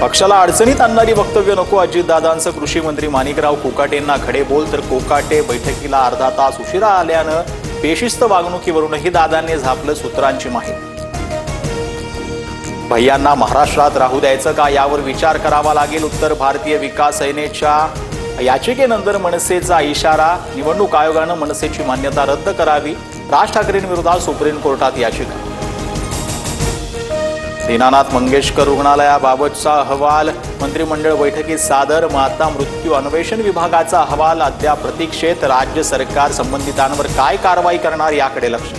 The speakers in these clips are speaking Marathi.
पक्षाला अडचणीत आणणारी वक्तव्य नको, अजितदादांचं कृषी मंत्री माणिकराव कोकाटेंना खडे बोल. तर कोकाटे बैठकीला अर्धा तास उशिरा आल्यानं बेशिस्त वागणुकीवरूनही दादांनी झापलं सूत्रांची माहिती. भैयांना महाराष्ट्रात राहू द्यायचं का यावर विचार करावा लागेल. उत्तर भारतीय विकास सेनेच्या याचिकेनंतर मनसेचा इशारा. निवडणूक आयोगानं मनसेची मान्यता रद्द करावी. राज ठाकरेंविरोधात सुप्रीम कोर्टात याचिका. दीनानाथ मंगेशकर रुग्णालयाबाबतचा अहवाल मंत्रिमंडळ बैठकीत सादर. माता मृत्यू अन्वेषण विभागाचा अहवाल अद्याप प्रतीक्षेत. राज्य सरकार संबंधितांवर काय कारवाई करणार याकडे लक्ष.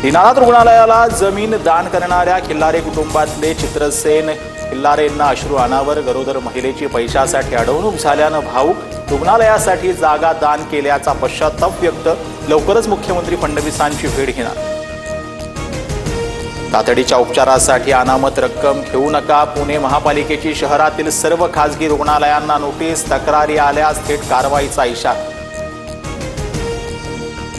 दीनानाथ रुग्णालयाला जमीन दान करणाऱ्या खिल्लारे कुटुंबातले चित्रसेन खिल्लारेंना अश्रू अनावर. गरोदर महिलेची पैशासाठी अडवणूक झाल्यानं भाऊक. रुग्णालयासाठी जागा दान केल्याचा पश्चाताप व्यक्त. लवकरच मुख्यमंत्री फडणवीसांची भेट घेणार. तातडीच्या उपचारासाठी अनामत रक्कम घेऊ नका. पुणे महापालिकेची शहरातील सर्व खासगी रुग्णालयांना नोटीस. तक्रारी आल्यास थेट कारवाईचा इशारा.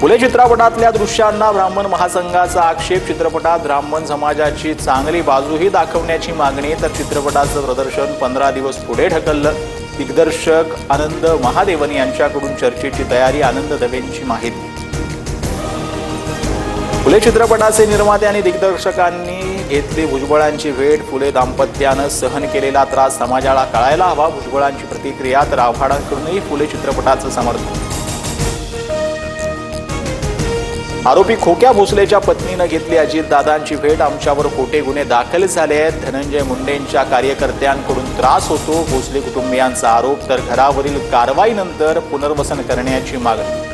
फुले चित्रपटातल्या दृश्यांना ब्राह्मण महासंघाचा आक्षेप. चित्रपटात ब्राह्मण समाजाची चांगली बाजूही दाखवण्याची मागणी. तर चित्रपटाचं प्रदर्शन 15 दिवस पुढे ढकललं. दिग्दर्शक आनंद महादेवन यांच्याकडून चर्चेची तयारी. आनंद दवेंची माहिती. फुले चित्रपटाचे निर्माते आणि दिग्दर्शकांनी घेतली भुजबळांची भेट. फुले दाम्पत्यानं सहन केलेला त्रास समाजाला कळायला हवा. भुजबळांची प्रतिक्रिया. तर आव्हाडांकडूनही फुले चित्रपटाचं समर्थन. आरोपी खोक्या भोसलेच्या पत्नीनं घेतली अजितदादांची भेट. आमच्यावर खोटे गुन्हे दाखल झाले आहेत. धनंजय मुंडेंच्या कार्यकर्त्यांकडून त्रास होतो, भोसले कुटुंबियांचा आरोप. तर घरावरील कारवाईनंतर पुनर्वसन करण्याची मागणी.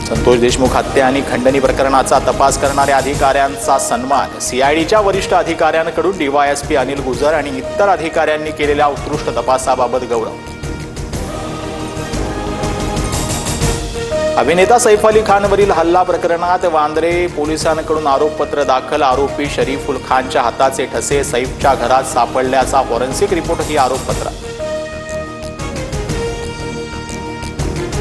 संतोष देशमुख हत्या आणि खंडणी प्रकरणाचा तपास करणाऱ्या अधिकाऱ्यांचा सन्मान. सीआयडीच्या वरिष्ठ अधिकाऱ्यांकडून डीवायएसपी अनिल गुजर आणि इतर अधिकाऱ्यांनी केलेल्या उत्कृष्ट तपासाबाबत गौरव. अभिनेता सैफ अली खानवरील हल्ला प्रकरणात वांद्रे पोलिसांकडून आरोपपत्र दाखल. आरोपी शरीफुल खानच्या हाताचे ठसे सैफच्या घरात सापडल्याचा फॉरेन्सिक रिपोर्टही आरोपपत्रात.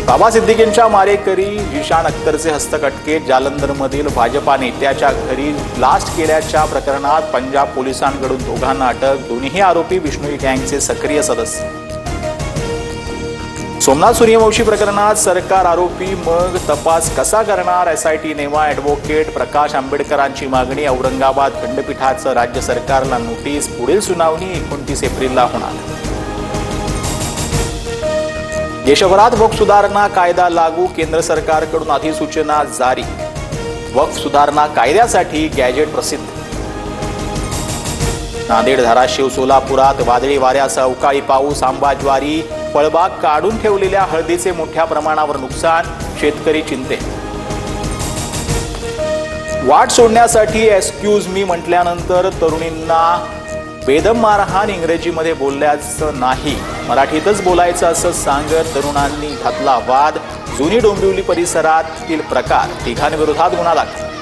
बाबा सिद्दीकींच्या मारेकरी जिशान अख्तरचे हस्तकटके. जालंधरमधील भाजपा नेत्याच्या घरी ब्लास्ट केल्याच्या प्रकरणात पंजाब पोलिसांकडून दोघांना अटक. दोन्ही आरोपी बिश्नोई गँगचे सक्रिय सदस्य. सोमनाथ सूर्यवंशी प्रकरणात सरकार आरोपी मग तपास कसा करणार. एसआयटी नेमा. ॲडव्होकेट प्रकाश आंबेडकरांची मागणी. औरंगाबाद खंडपीठाचं राज्य सरकारला नोटीस. पुढील सुनावणी 29 एप्रिलला होणार. देशभरात वक्फ सुधारणा कायदा लागू. केंद्र सरकारकडून अधिसूचना जारी. वक्फ सुधारणा कायद्यासाठी गॅजेट प्रसिद्ध. नांदेड, धाराशिव, सोलापुरात वादळी वाऱ्यासह अवकाळी पाऊस. आंबा, ज्वारी, फळबाग काढून ठेवलेल्या हळदीचे मोठ्या प्रमाणावर नुकसान. शेतकरी चिंतेत. वाट सोडण्यासाठी एक्सक्यूज मी म्हटल्यानंतर तरुणींना बेदम मारहाण. इंग्रजीमध्ये बोलल्याचं नाही, मराठीतच बोलायचं असं सांगत तरुणांनी घातला वाद. जुनी डोंबिवली परिसरातील प्रकार. तिघांविरोधात गुन्हा दाखल.